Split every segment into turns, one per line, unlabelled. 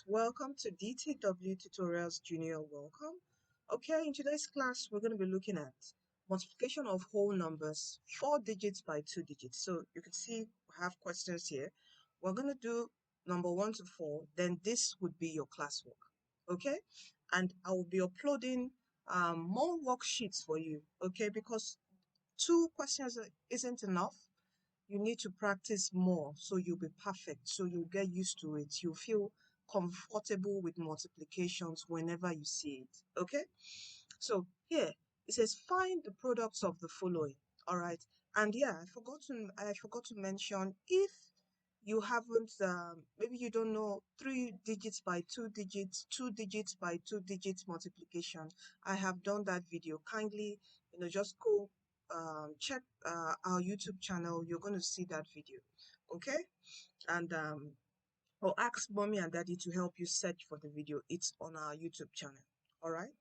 Welcome to DTW Tutorials Junior. Welcome. Okay, in today's class, we're going to be looking at multiplication of whole numbers, 4 digits by 2 digits. So you can see we have questions here. We're going to do number 1 to 4, then this would be your classwork. Okay, and I will be uploading more worksheets for you. Okay, because 2 questions isn't enough. You need to practice more so you'll be perfect, so you'll get used to it. You feel comfortable with multiplications whenever you see it. Okay, so here it says find the products of the following. All right, and yeah, I forgot to mention, if you haven't maybe you don't know 3 digits by 2 digits, 2 digits by 2 digits multiplication, I have done that video. Kindly, just go check our YouTube channel. You're going to see that video. Okay, and or ask mommy and daddy to help you search for the video. It's on our YouTube channel. All right.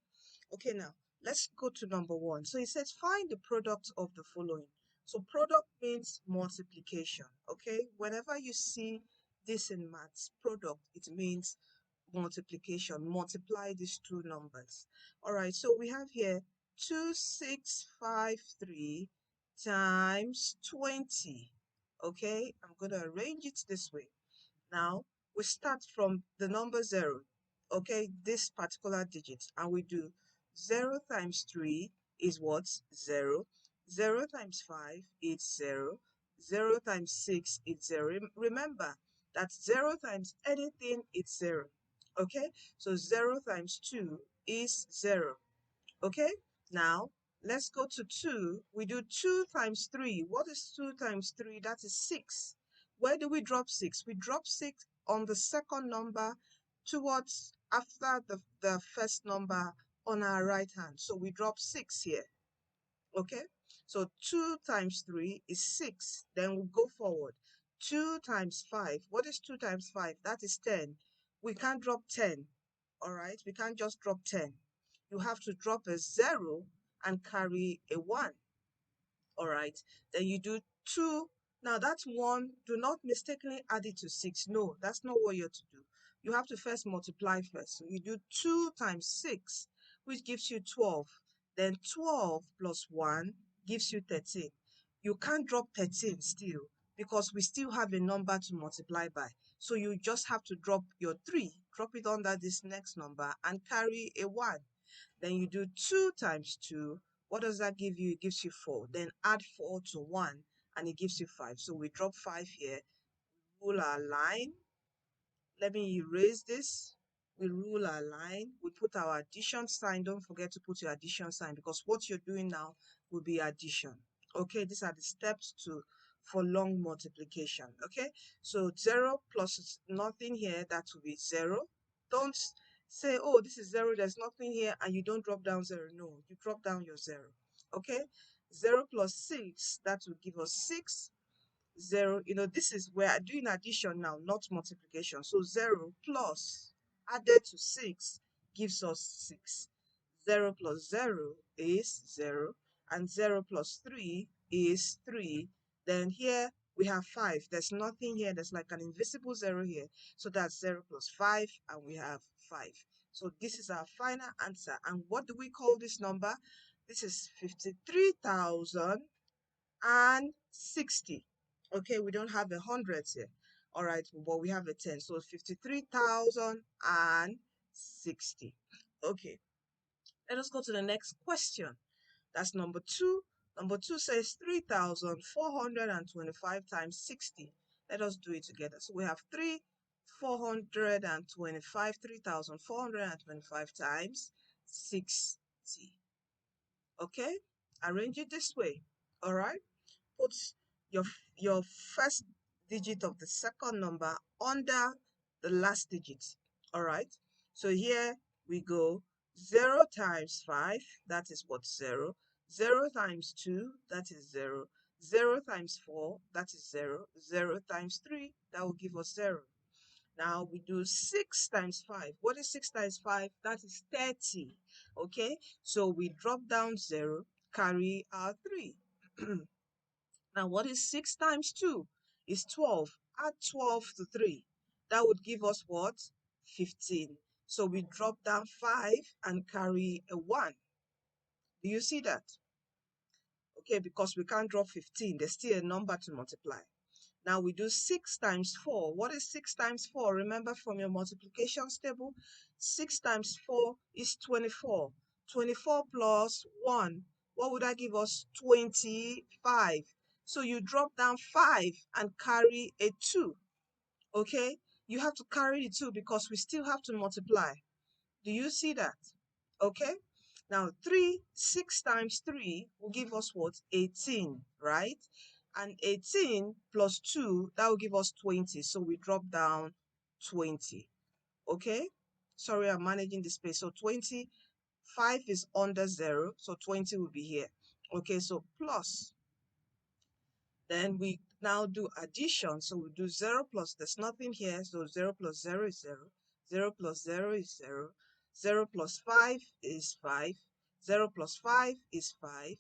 Okay, now let's go to number 1. So it says find the product of the following. So product means multiplication. Okay, whenever you see this in maths, product, it means multiplication. Multiply these two numbers. All right, so we have here 2653 times 20. Okay, I'm going to arrange it this way. Now we start from the number 0, okay, this particular digit, and we do 0 times 3 is what? 0. 0 times 5 is 0. 0 times 6 is 0. Remember that 0 times anything is 0. Okay, so 0 times 2 is 0. Okay, now let's go to 2. We do 2 times 3. What is 2 times 3? That is 6. Where do we drop 6? We drop 6 on the second number towards after the first number on our right hand. So we drop 6 here. Okay, so 2 times 3 is 6. Then we'll go forward. 2 times 5. What is 2 times 5? That is 10. We can't drop 10. All right, we can't just drop 10. You have to drop a 0 and carry a 1. All right, then you do 2. Now that's 1. Do not mistakenly add it to 6. No, that's not what you're to do. You have to first multiply first. So you do 2 times 6, which gives you 12. Then 12 plus 1 gives you 13. You can't drop 13 still, because we still have a number to multiply by. So you just have to drop your 3, drop it under this next number and carry a 1. Then you do 2 times 2. What does that give you? It gives you 4. Then add 4 to 1 and it gives you 5. So we drop 5 here. Rule our line. Let me erase this. We rule our line. We put our addition sign. Don't forget to put your addition sign, because what you're doing now will be addition. Okay, these are the steps for long multiplication. Okay, so 0 plus nothing here, that will be 0. Don't say, oh, this is 0, there's nothing here, and you don't drop down 0. No, you drop down your 0. Okay, 0 plus 6, that will give us 6. 0, this is where I'm doing addition now, not multiplication. So 0 plus added to 6 gives us 6. 0 plus 0 is 0, and 0 plus 3 is 3. Then here we have 5. There's nothing here. There's like an invisible 0 here. So that's 0 plus 5, and we have 5. So this is our final answer. And what do we call this number? This is 53,060. Okay, we don't have a hundreds here. All right, but we have a 10. So 53,060. Okay, let us go to the next question. That's number 2. Number 2 says 3,425 times 60. Let us do it together. So we have 3,425 times 60. Okay, arrange it this way. All right, put your your first digit of the second number under the last digit. All right, so here we go. 0 times 5, that is what? 0. 0 times 2, that is 0. 0 times 4, that is 0. 0 times 3, that will give us 0. Now we do 6 times 5. What is 6 times 5? That is 30. Okay, so we drop down 0, carry our 3. Now what is 6 times 2? Is 12. Add 12 to 3. That would give us what? 15. So we drop down 5 and carry a 1. Do you see that? Okay, because we can't drop 15. There's still a number to multiply. Now we do 6 times 4. What is 6 times 4? Remember from your multiplications table, 6 times 4 is 24. 24 plus 1, what would that give us? 25. So you drop down 5 and carry a 2. Okay? You have to carry the 2 because we still have to multiply. Do you see that? Okay? Now, 6 times 3 will give us what? 18, right? And 18 plus 2, that will give us 20. So we drop down 20. Okay? Sorry, I'm managing the space. So 25 is under 0. So 20 will be here. Okay, so plus. Then we now do addition. So we do 0 plus, there's nothing here. So 0 plus 0 is 0. 0 plus 0 is 0. 0 plus 5 is 5. 0 plus 5 is 5.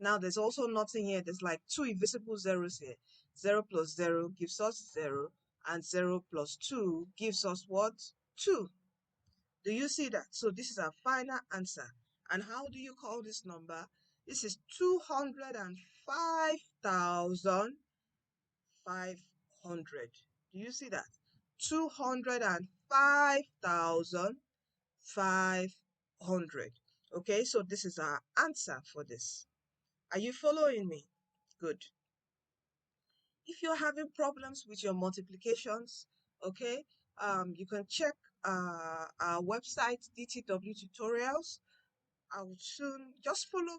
Now there's also nothing here. There's like two invisible zeros here. 0 plus 0 gives us 0. And 0 plus 2 gives us what? 2. Do you see that? So this is our final answer. And how do you call this number? This is 205,500. Do you see that? 205,500. Okay, so this is our answer for this. Are you following me? Good. If you're having problems with your multiplications, okay, you can check our website, DTW Tutorials. I will soon just follow.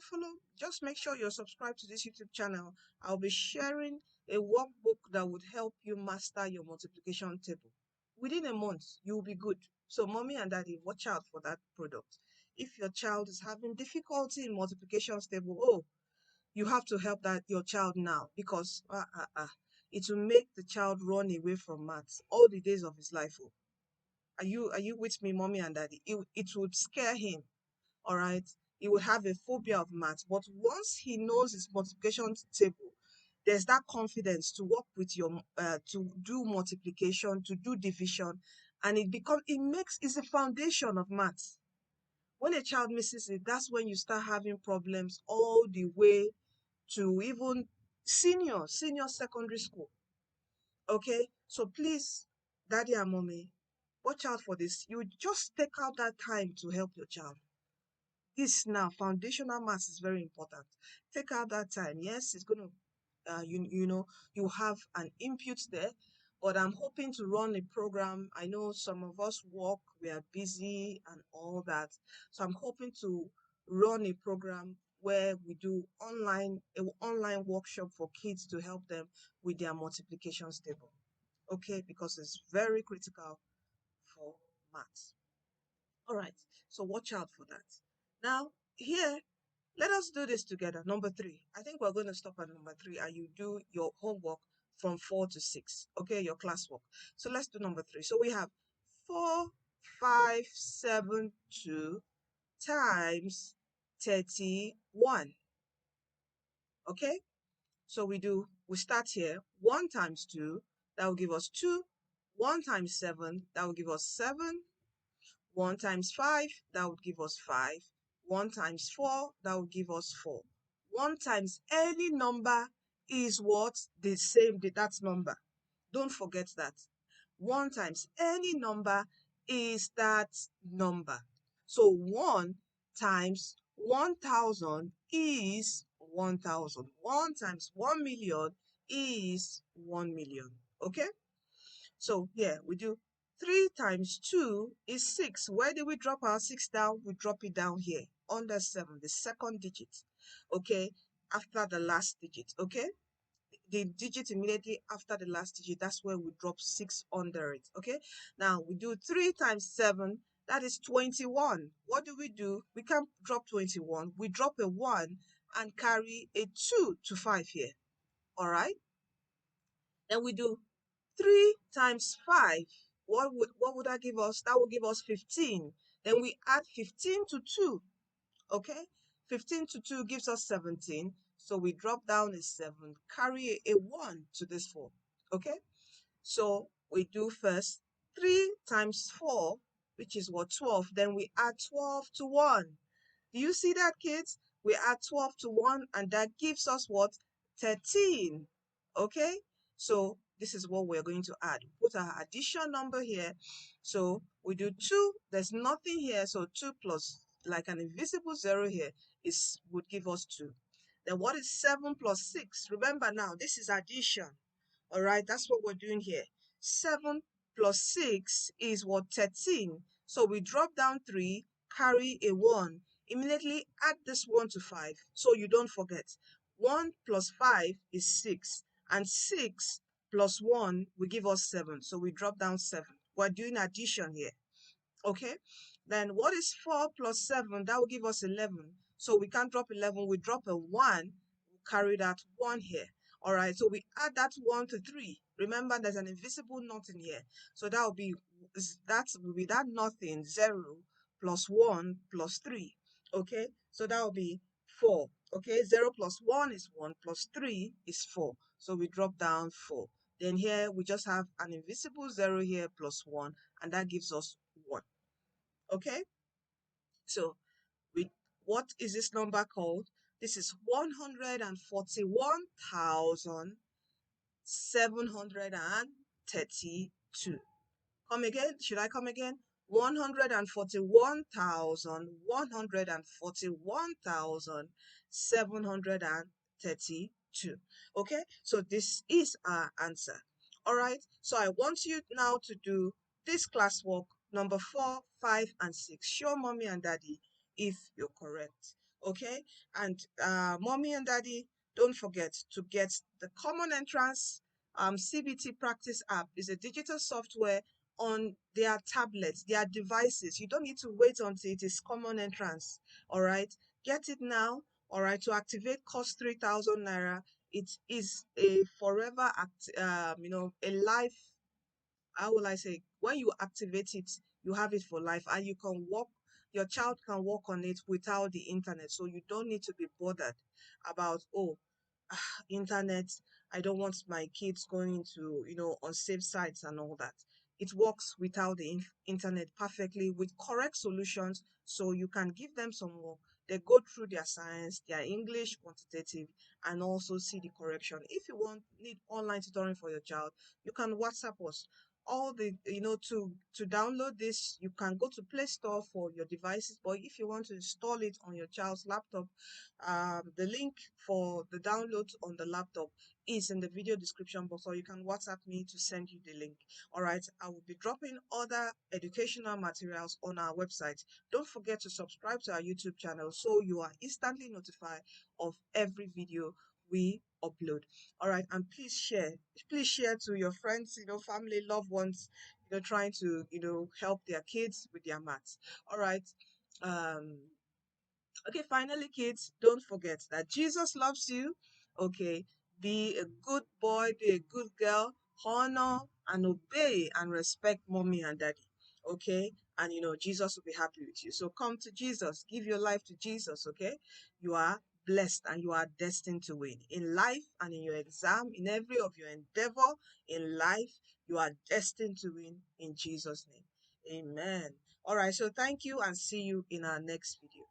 Just make sure you're subscribed to this YouTube channel. I'll be sharing a workbook that would help you master your multiplication table. Within a month, you'll be good. So mommy and daddy, watch out for that product. If your child is having difficulty in multiplication table, oh, you have to help that your child now, because it will make the child run away from maths all the days of his life. Oh. Are you with me, mommy and daddy? It would scare him. All right, he will have a phobia of maths, but once he knows his multiplication table, there's that confidence to work with your to do multiplication, to do division, and it's the foundation of maths. When a child misses it, that's when you start having problems all the way to even senior secondary school. Okay, so please, daddy and mommy, watch out for this. You just take out that time to help your child. This now, foundational maths is very important. Take out that time. Yes, it's going to, you have an input there, but I'm hoping to run a program. I know some of us work, we are busy and all that. So I'm hoping to run a program where we do an online workshop for kids to help them with their multiplication table. Okay, because it's very critical for maths. All right, so watch out for that. Now, here, let us do this together. Number 3. I think we're going to stop at number 3 and you do your homework from 4 to 6. Okay, your classwork. So let's do number 3. So we have 4572 times 31. Okay, so we start here. 1 times 2, that will give us 2. 1 times 7, that will give us 7. 1 times 5, that would give us 5. 1 times 4, that would give us 4. 1 times any number is what? The same, that number. Don't forget that. 1 times any number is that number. So 1 times 1,000 is 1,000. 1 times 1,000,000 is 1,000,000. Okay? So here we do 3 times 2 is 6. Where do we drop our 6 down? We drop it down here under 7, the second digit. Okay, after the last digit. Okay, the digit immediately after the last digit, that's where we drop 6 under it. Okay, now we do 3 times 7, that is 21. What do? We can't drop 21. We drop a 1 and carry a 2 to 5 here. All right, then we do 3 times 5. What would that give us? That will give us 15. Then we add 15 to 2. Okay? 15 to 2 gives us 17. So we drop down a 7, carry a 1 to this 4. Okay? So we do first 3 times 4, which is what, 12. Then we add 12 to 1. Do you see that, kids? We add 12 to 1, and that gives us what? 13. Okay? So this is what we're going to add. Put our addition number here. So we do 2. There's nothing here. So 2 plus, like an invisible 0 here, would give us 2. Then what is 7 plus 6? Remember now, this is addition. All right, that's what we're doing here. 7 plus 6 is what? 13. So we drop down 3, carry a 1. Immediately add this 1 to 5 so you don't forget. 1 plus 5 is 6. And 6 plus 1 will give us 7. So we drop down 7. We're doing addition here. Okay, then what is 4 plus 7? That will give us 11. So we can't drop 11, we drop a 1, carry that 1 here. All right, so we add that 1 to 3. Remember, there's an invisible nothing here. So that will be that nothing, 0 plus 1 plus 3. Okay, so that will be 4. Okay, 0 plus 1 is 1 plus 3 is 4. So we drop down 4. Then here we just have an invisible 0 here plus 1, and that gives us 1. Okay, so we what is this number called? This is 141,732. Come again? Should I come again? 141,732. Okay, so this is our answer. All right, so I want you now to do this classwork number 4, 5, and 6. Show mommy and daddy if you're correct. Okay, and mommy and daddy, don't forget to get the common entrance CBT practice app. Is a digital software on their tablets, their devices. You don't need to wait until it is common entrance. All right, get it now. All right, to activate cost 3,000 naira. It is a forever a life, how will I say, when you activate it, you have it for life, and you can work, your child can work on it without the internet. So you don't need to be bothered about, oh, internet, I don't want my kids going into, unsafe sites and all that. It works without the internet perfectly with correct solutions, so you can give them some work. They go through their science, their English quantitative, and also see the correction. If you need online tutoring for your child, you can WhatsApp us. All the to download this, you can go to Play Store for your devices, but if you want to install it on your child's laptop, the link for the download on the laptop is in the video description box, or you can WhatsApp me to send you the link. All right, I will be dropping other educational materials on our website. Don't forget to subscribe to our YouTube channel so you are instantly notified of every video we upload. All right, and please share to your friends, family, loved ones, trying to help their kids with their maths. All right. um Okay, finally, kids, don't forget that Jesus loves you. Okay, be a good boy, be a good girl, honor and obey and respect mommy and daddy. Okay, and Jesus will be happy with you. So come to Jesus, give your life to Jesus. Okay, you are blessed and you are destined to win in life and in your exam, in every of your endeavor in life. You are destined to win in Jesus' name. Amen. All right, so thank you and see you in our next video.